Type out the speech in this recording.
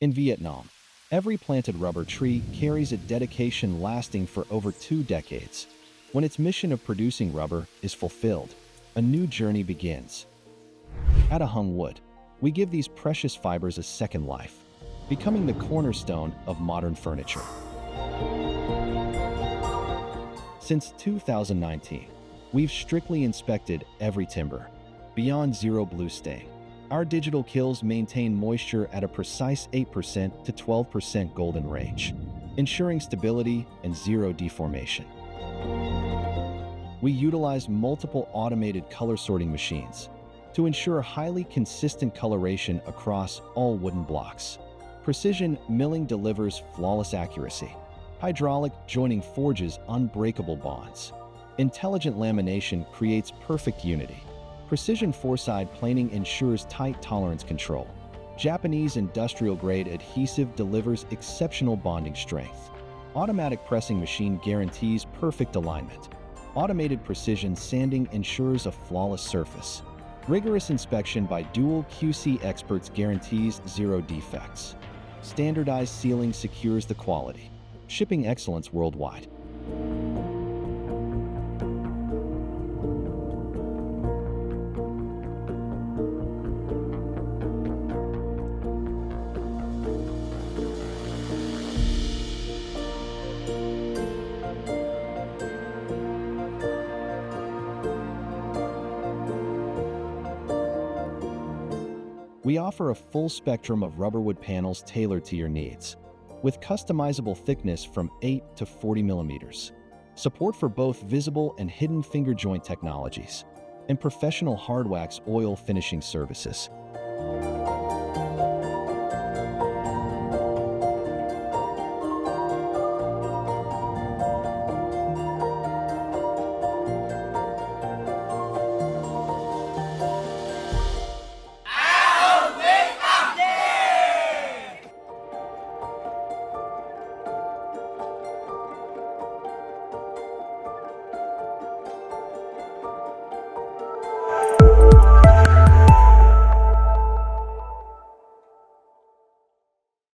In Vietnam, every planted rubber tree carries a dedication lasting for over 2 decades. When its mission of producing rubber is fulfilled, a new journey begins. At a Hưng Wood, we give these precious fibers a second life, becoming the cornerstone of modern furniture. Since 2019, we've strictly inspected every timber, beyond zero blue stain. Our digital kilns maintain moisture at a precise 8% to 12% golden range, ensuring stability and zero deformation. We utilize multiple automated color sorting machines to ensure highly consistent coloration across all wooden blocks. Precision milling delivers flawless accuracy. Hydraulic joining forges unbreakable bonds. Intelligent lamination creates perfect unity. Precision four-side planing ensures tight tolerance control. Japanese industrial-grade adhesive delivers exceptional bonding strength. Automatic pressing machine guarantees perfect alignment. Automated precision sanding ensures a flawless surface. Rigorous inspection by dual QC experts guarantees zero defects. Standardized sealing secures the quality. Shipping excellence worldwide. We offer a full spectrum of rubberwood panels tailored to your needs, with customizable thickness from 8 to 40 millimeters, support for both visible and hidden finger joint technologies, and professional hard wax oil finishing services.